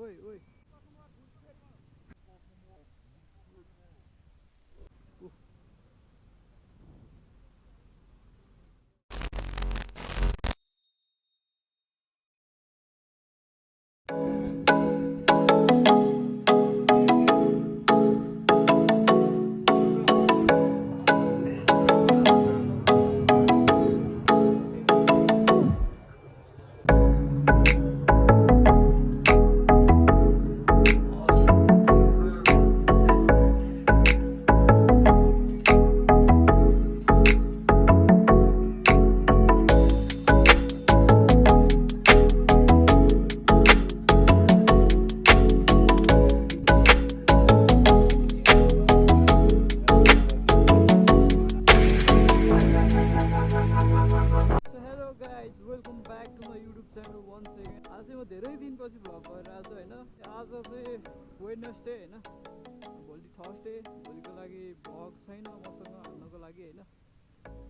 ओइ ओइ welcome back to my YouTube channel one second. आज चाहिँ म धेरै दिनपछि भ्लग गरेर आज होइन। आज चाहिँ वेडनेसडे होइन, भोलि थर्सडे। भोलिको लागि भ्लग छैन मसँग हाल्नको लागि होइन।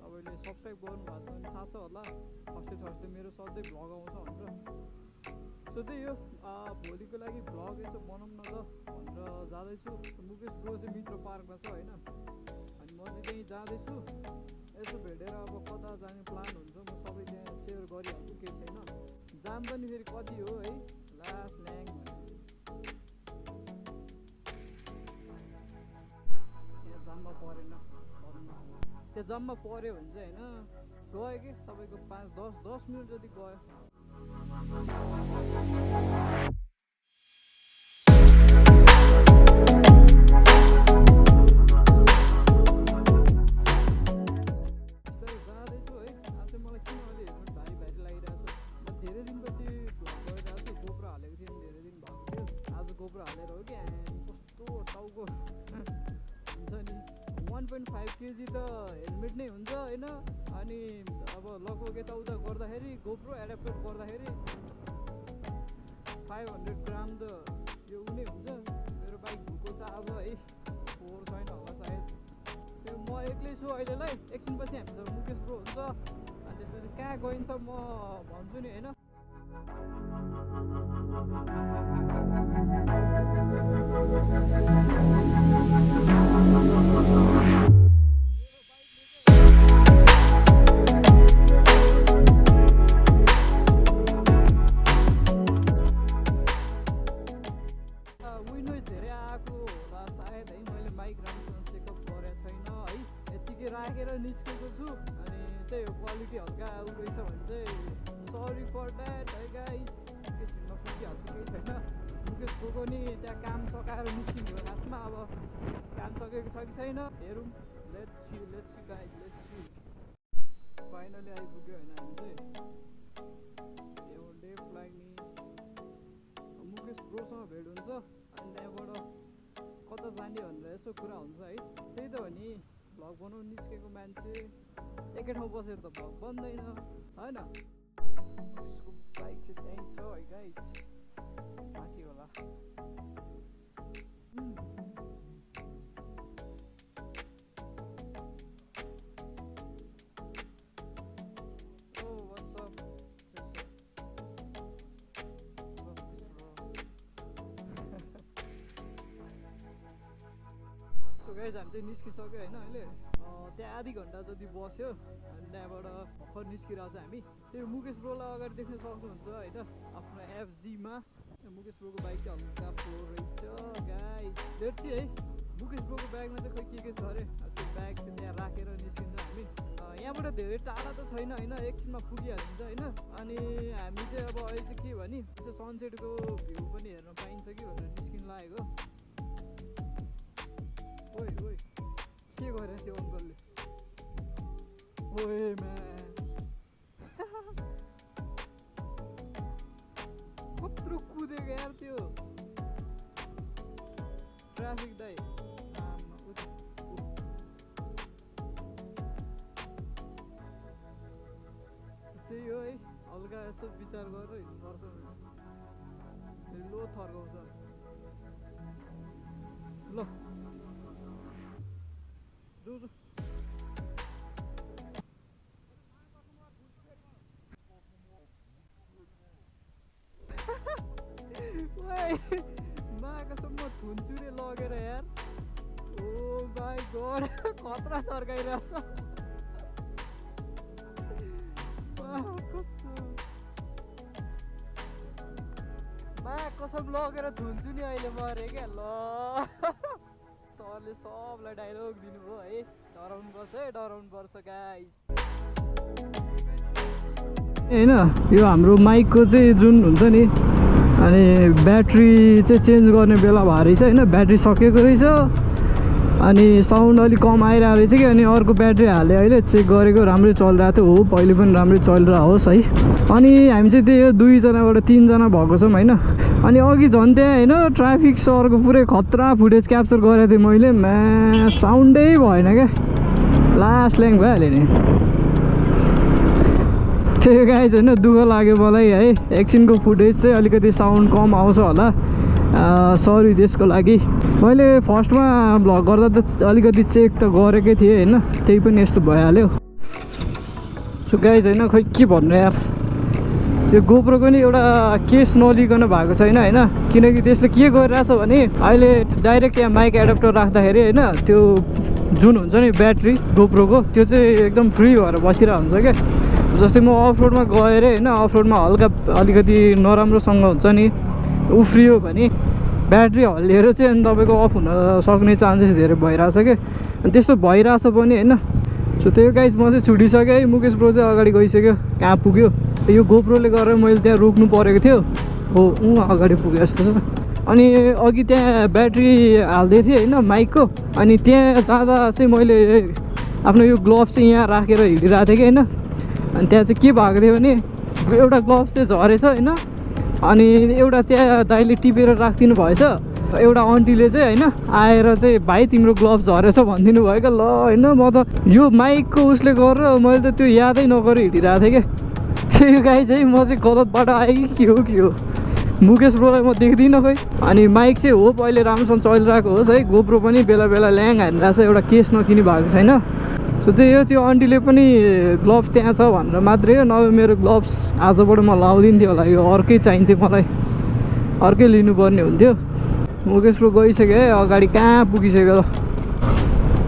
तपाईँले सब्सक्राइब गर्नुभएको छ भने थाहा छ होला, थर्सडे मेरो सधैँ भ्लग आउँछ भनेर। सो त्यही हो, भोलिको लागि भ्लग यसो बनाउँ न त भनेर जाँदैछु। मुकेश ब्रो चाहिँ मित्र पार्कमा छ होइन, अनि म चाहिँ त्यहीँ जाँदैछु। यसो भेटेर अब कता जाने प्लान हुन्छ म सबै त्यहाँ सेयर गरिहाल्छु, केही छैन। जाम पनि फेरि कति हो है, लास्ट ल्याङ यहाँ जाममा परेन, त्यो जम्मा पऱ्यो भने चाहिँ होइन गयो कि तपाईँको 5-10 मिनट जति गयो। गोप्रो हालेर हो कि कस्तो टाउको हुन्छ नि। 1.5 kg त हेलमेट नै हुन्छ होइन। अनि अब लगभग यताउता गर्दाखेरि गोप्रो एडाप्टर गर्दाखेरि 500 ग्राम त यो उनी हुन्छ। मेरो बाइकको चार्ज है 4 छैन होला सायद। त्यो म एक्लै छु अहिलेलाई, एकछिनपछि हामीसँग मुकेश ब्रो हुन्छ। अनि त्यसपछि कहाँ गइन्छ म भन्छु नि होइन। विन्डोज धेरै आएको होला सायद है, मैले माइक राम्रोसँग चेकअप गरेको छैन है, यत्तिकै राखेर निस्केको छु। अनि त्यही हो, क्वालिटी हल्का आउ रहेछ भने चाहिँ सरी फर द्याट है गाइस। एकैछिनमा पुगिहाल्छु, केही छैन। मुकेश ब्रोको नि त्यहाँ काम सकाएर निस्किनु भयो खासमा। अब काम सकेको छ कि छैन हेरौँ। Let's see guys, let's see. Finally आइपुग्यो होइन हामी चाहिँ। एउटै फ्लाइट नि मुकेश ब्रोसँग भेट हुन्छ, अनि त्यहाँबाट कता जाने भनेर यसो कुरा हुन्छ है। त्यही त हो नि, भ्लग बनाउनु निस्केको मान्छे एकै ठाउँ बसेर त भ्लग बन्दैन होइन। उसको बाइक चाहिँ त्यहीँ छ है गाइस, माथि होला। गाइस हामी चाहिँ निस्किसक्यो होइन अहिले। त्यहाँ आधी घन्टा जति बस्यो, अनि त्यहाँबाट भर्खर निस्किरहेको छ हामी। त्यो मुकेश ब्रोलाई अगाडि देख्न सक्नुहुन्छ होइन, आफ्नो FG-मा। मुकेश ब्रोको बाइक चाहिँ हल्का फ्लो रहेछ गाइस। लेट्स सी है, मुकेश ब्रोको ब्यागमा चाहिँ खोइ के छ अरे। त्यो ब्याग चाहिँ त्यहाँ राखेर निस्किन्छ हामी। यहाँबाट धेरै टाढा त छैन होइन, एकछिनमा पुगिहालिन्छ होइन। अनि हामी चाहिँ अब अहिले चाहिँ के भने यसो सनसेटको भ्यू पनि हेर्न पाइन्छ कि भनेर निस्किनु लागेको। ओइ ओइ के गरेर त्यो अङ्कलले? ओए म्यान कत्रो कुदेको यार त्यो ट्राफिक दाइ। त्यही हो है, हल्का यसो विचार गरेर हिँड्नुपर्छ। लो थर्काउँछ ल जो कसम म थुन्चुरे लगेर यार ओ माई गॉड खतरा तर्काइरहेछ कसम लगेर धुन्छु नि अहिले मरे क्या ल सरले सबलाई डाइलग दिनुभयो है डराउनु पर्छ गाइस हैन यो हाम्रो माइकको चाहिँ जुन हुन्छ नि अनि ब्याट्री चाहिँ चेन्ज गर्ने बेला भएर रहेछ हैन ब्याट्री सकेको रहेछ अनि साउन्ड अलिक कम आइरहेको रहेछ कि अनि अर्को ब्याट्री हाले अहिले चेक गरेको राम्रै चलिरहेको थियो हो पहिले पनि राम्रै चलिरहेको होस् है अनि हामी चाहिँ त्यो 2 जनाबाट 3 जना भएको छौँ हैन अनि अघि झन् त्यहाँ हैन ट्राफिक सरको पुरै खतरा फुटेज क्याप्चर गरेको थिएँ मैले साउन्डै भएन क्या लास्ट ल्याङ भइहाल्यो नि त्यही गाइस हैन दुःख लाग्यो मलाई है एकछिनको फुटेज चाहिँ अलिकति साउन्ड कम आउँछ होला सरी त्यसको लागि मैले फर्स्टमा भ्लग गर्दा त अलिकति चेक त गरेकै थिएँ हैन त्यही पनि यस्तो भइहाल्यो सो गाइस हैन खै के भन्नु यार यो गोप्रोको नि एउटा केस नलिकन भएको छैन हैन किनकि त्यसले के गरिरहेछ भने अहिले डाइरेक्ट यहाँ माइक एडाप्टर राख्दाखेरि हैन त्यो जुन हुन्छ नि ब्याट्री गोप्रोको त्यो चाहिँ एकदम फ्री भएर बसिरहेको हुन्छ क्या जस्तै म अफ रोडमा गएर हैन अफ रोडमा हल्का अलिकति नराम्रोसँग हुन्छ नि उफ्रियो भने ब्याट्री हल्लिएर चाहिँ अनि तपाईँको अफ हुन सक्ने चान्सेस धेरै भइरहेछ क्या अनि त्यस्तो भइरहेछ पनि हैन सो त्यही गाइस म चाहिँ छुटिसकेँ है मुकेश ब्रो चाहिँ अगाडि गइसक्यो कहाँ पुग्यो यो गोप्रोले गरेर मैले त्यहाँ रोक्नु परेको थियो हो अगाडि पुग्यो जस्तो छ अनि अघि त्यहाँ ब्याट्री हाल्दै थिएँ हैन माइकको अनि त्यहाँ जाँदा चाहिँ मैले आफ्नो यो ग्लोभ्स चाहिँ यहाँ राखेर हिँडिरहेको थिएँ कि हैन अनि त्यहाँ चाहिँ के भएको थियो भने एउटा ग्लोभ्स चाहिँ झरेछ हैन अनि एउटा त्यहाँ दाइले टिपेर राखिदिनु भएछ एउटा आन्टीले चाहिँ हैन आएर चाहिँ भाइ तिम्रो ग्लोभ्स झरेछ भनिदिनु भयो क्या ल हैन म त यो माइकको उसले गरेर मैले त त्यो यादै नगरेर हिँडिरहेको थिएँ क्या त्यही गाई चाहिँ म चाहिँ गलत बाटो आएँ कि के हो मुकेश ब्रोलाई म देख्दिनँ खोइ अनि माइक चाहिँ हो पहिले राम्रोसँग चलिरहेको होस् है गोप्रो पनि बेला बेला ल्याङ हानिरहेको छ एउटा केस नकिनी भएको छैन सो चाहिँ यो त्यो आन्टीले पनि ग्लोभ्स त्यहाँ छ भनेर मात्रै हो नभए मेरो ग्लोभ्स आजबाट म लाउँदिन्थेँ होला यो अर्कै चाहिन्थ्यो मलाई अर्कै लिनुपर्ने हुन्थ्यो मुकेश ब्रो गइसक्यो है अगाडि कहाँ पुगिसक्यो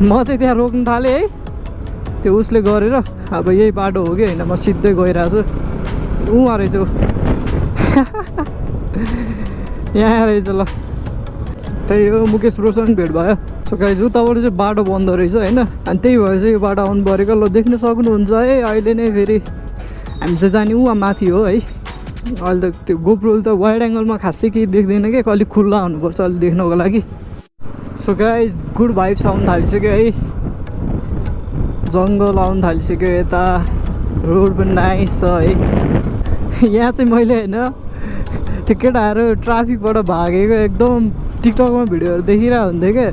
म चाहिँ त्यहाँ रोक्नु थालेँ है त्यो उसले गरेर अब यही बाटो हो कि होइन म सिधै गइरहेको छु उहाँ रहेछ यहाँ रहेछ ल त्यही हो मुकेश ब्रोसँग भेट भयो सो गाइस उताबाट चाहिँ बाटो बन्द रहेछ होइन अनि त्यही भएर चाहिँ यो बाटो आउनु परेको ल देख्न सक्नुहुन्छ है अहिले नै फेरि हामी चाहिँ जाने उहाँ माथि हो है अहिले त त्यो गोप्रोले त वाइड एङ्गलमा खासै केही देख्दैन क्या अलिक खुल्ला हुनुपर्छ अलिक देख्नको लागि सो गाइस गुड भाइब्स आउनु थालिसक्यो है जङ्गल आउनु थालिसक्यो यता रोड पनि नाइस छ है यहाँ चाहिँ मैले होइन त्यो केटाहरू ट्राफिकबाट भागेको एकदम टिकटकमा भिडियोहरू देखिरहेको हुन्थ्यो क्या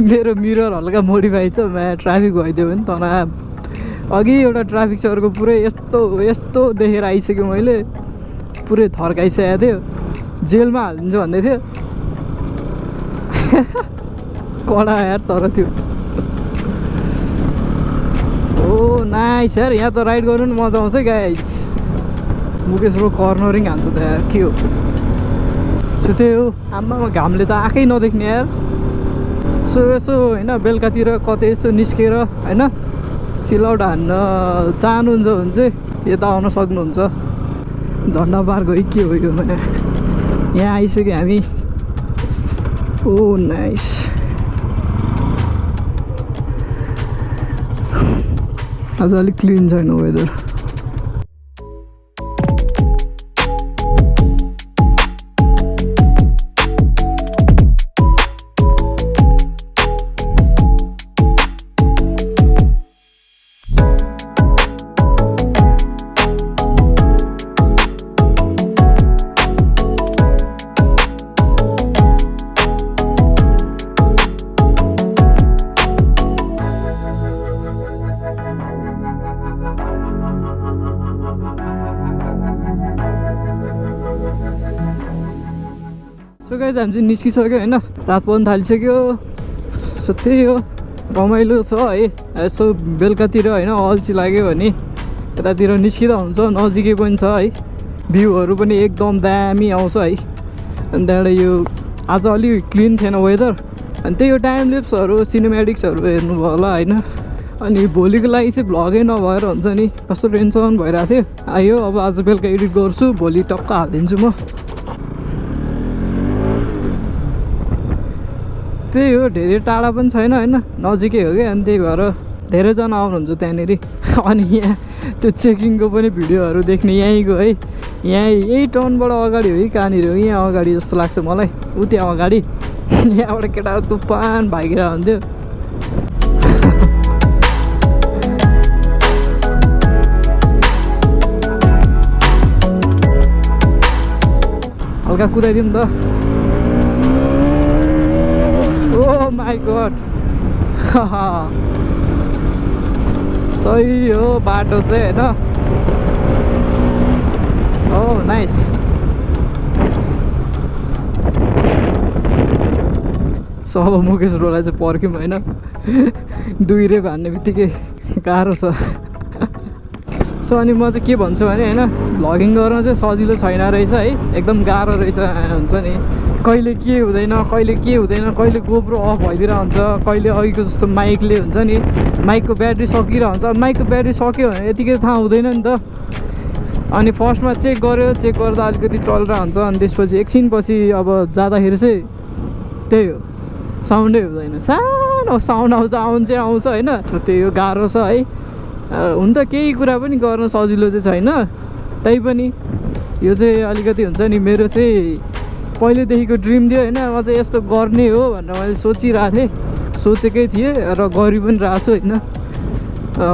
मेरो मिरर हल्का मोडिफाई छ ट्राफिक भइदियो भने त अघि एउटा ट्राफिक सरको पुरै यस्तो देखेर आइसक्यो मैले पुरै थर्काइसकेको थियो जेलमा हालिदिन्छु भन्दै थियो कडा यार तर त्यो ओ नाइस यार यहाँ त राइड गर्नु नि मजा आउँछ है गाइस मुकेश ब्रो कर्नरिङ हान्छ त यार के हो सो त्यही हो आम्मामा घामले त आँखै नदेख्ने यार सो यसो होइन बेलुकातिर कतै यसो निस्केर होइन चिलआउट हान्न चाहनुहुन्छ भने चाहिँ यता आउन सक्नुहुन्छ झन्डा पार गयो के हो यो भने यहाँ आइसक्यो हामी ओ नाइस आज अलिक क्लिन छैन वेदर सो गाइस हामी चाहिँ निस्किसक्यो होइन रात पर्न थालिसक्यो सो त्यही हो रमाइलो छ है यसो बेलुकातिर होइन अल्छी लाग्यो भने यतातिर निस्किँदा हुन्छ नजिकै पनि छ है भ्यूहरू पनि एकदम दामी आउँछ है अनि त्यहाँबाट यो आज अलिक क्लिन थिएन वेदर अनि त्यही हो टाइम लेप्सहरू सिनेमेटिक्सहरू हेर्नुभयो होला होइन अनि भोलिको लागि चाहिँ भ्लगै नभएर हुन्छ नि कस्तो टेन्सन भइरहेको थियो आयो अब आज बेलुका एडिट गर्छु भोलि टक्क हालिदिन्छु म त्यही हो धेरै टाढा पनि छैन होइन नजिकै हो क्या अनि त्यही भएर धेरैजना आउनुहुन्छ त्यहाँनिर अनि यहाँ त्यो चेकिङको पनि भिडियोहरू देख्ने यहीँको है यही टर्नबाट अगाडि हो कि कहाँनिर हो यहाँ अगाडि जस्तो लाग्छ मलाई उ त्यहाँ अगाडि यहाँबाट केटाहरू तुफान भागिरहेको हुन्थ्यो हल्का कुदाइदिउँ त ओ माई गड सही हो बाटो चाहिँ होइन ओ नाइस सो अब मुकेश ब्रोलाई चाहिँ पर्ख्यौँ होइन दुईले भन्ने बित्तिकै गाह्रो छ सो अनि म चाहिँ के भन्छु भने होइन भ्लगिङ गर्न चाहिँ सजिलो छैन रहेछ है एकदम गाह्रो रहेछ हुन्छ नि कहिले के हुँदैन कहिले गोप्रो अफ भइदिरहेको हुन्छ कहिले अघिको जस्तो माइकले हुन्छ नि माइकको ब्याट्री सकिरहेको हुन्छ माइकको ब्याट्री सक्यो भने यतिकै थाहा हुँदैन नि त अनि फर्स्टमा चेक गर्दा अलिकति चलिरहेको हुन्छ अनि त्यसपछि एकछिनपछि अब जाँदाखेरि चाहिँ त्यही हो साउन्डै हुँदैन सानो साउन्ड आउँछ होइन त्यही हो गाह्रो छ है हुन त केही कुरा पनि गर्न सजिलो चाहिँ छैन तैपनि यो चाहिँ अलिकति हुन्छ नि मेरो चाहिँ पहिलेदेखिको ड्रिम थियो होइन म चाहिँ यस्तो गर्ने हो भनेर मैले सोचिरहेको थिएँ सोचेकै थिएँ र गरि पनि रहेको छु होइन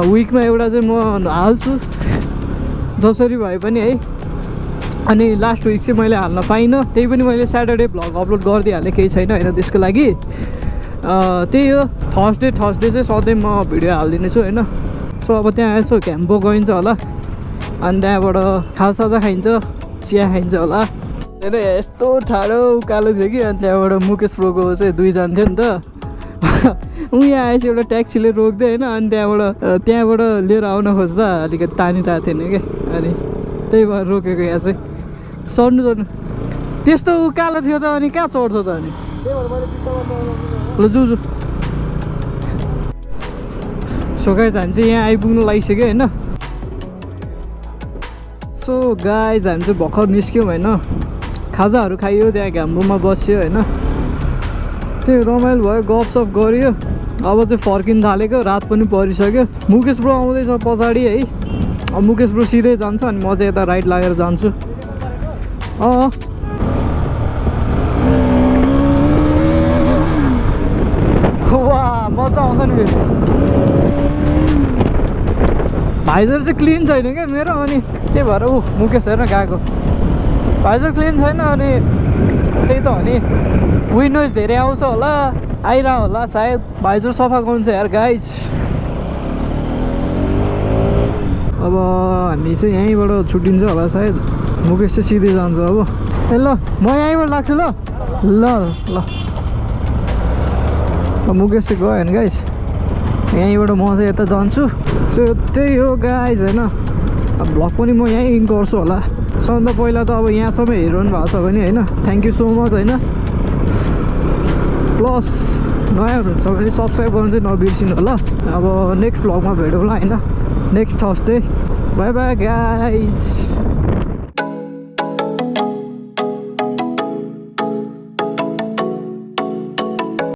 विकमा एउटा चाहिँ म हाल्छु जसरी भए पनि है अनि लास्ट विक चाहिँ मैले हाल्न पाइनँ त्यही पनि मैले स्याटरडे भ्लग अपलोड गरिदिइहालेँ केही छैन होइन त्यसको लागि त्यही हो थर्सडे चाहिँ सधैँ म भिडियो हालिदिने छु होइन सो अब त्यहाँ यसो क्याम्पो गइन्छ होला अनि त्यहाँबाट खाजासाजा खाइन्छ चिया खाइन्छ होला होइन यस्तो ठाडो उकालो थियो कि अनि त्यहाँबाट मुकेश ब्रोको चाहिँ दुईजना थियो नि त यहाँ आएपछि एउटा ट्याक्सीले रोक्दै होइन अनि त्यहाँबाट लिएर आउन खोज्दा अलिकति तानिरहेको थिएन क्या अनि त्यही भएर रोकेको यहाँ चाहिँ चढ्नु त्यस्तो उकालो थियो त अनि कहाँ चढ्छ त अनि ल जु सो गाइज हामी चाहिँ यहाँ आइपुग्नु लागिसक्यो होइन सो गाइज हामी चाहिँ भर्खर निस्क्यौँ होइन खाजाहरू खाइयो त्यहाँ घाम्रोमा बस्यो होइन त्यो रमाइलो भयो गफसफ गऱ्यो अब चाहिँ फर्किन थालेको रात पनि परिसक्यो मुकेश ब्रो आउँदैछ पछाडि है अब मुकेश ब्रो सिधै जान्छ अनि म चाहिँ यता राइट लागेर जान्छु वा मजा आउँछ नि फेरि भाइजर चाहिँ क्लिन छैन क्या मेरो अनि त्यही भएर मुकेश हेर्न गएको भाइजर क्लिन छैन अनि त्यही त हो नि विन्डोज धेरै आउँछ होला आइरह होला सायद भाइजर सफा गर्नु छ यार गाइज अब हामी चाहिँ यहीँबाट छुट्टिन्छ होला सायद मुकेश चाहिँ सिधै जान्छ अब ए ल म यहीँबाट लाग्छु ल ल ल मुकेश चाहिँ गयो होइन गाइज यहीँबाट म चाहिँ यता जान्छु सो त्यही हो गाइज होइन अब भ्लग पनि म यहीँ गर्छु होला सबभन्दा पहिला त अब यहाँसम्म हेरिरहनु भएको छ भने होइन थ्याङ्क यू सो मच होइन प्लस नयाँ हुनुहुन्छ भने सब्सक्राइब गर्नु चाहिँ नबिर्सिनु होला अब नेक्स्ट भ्लगमा भेटौँला होइन next Thursday by by guys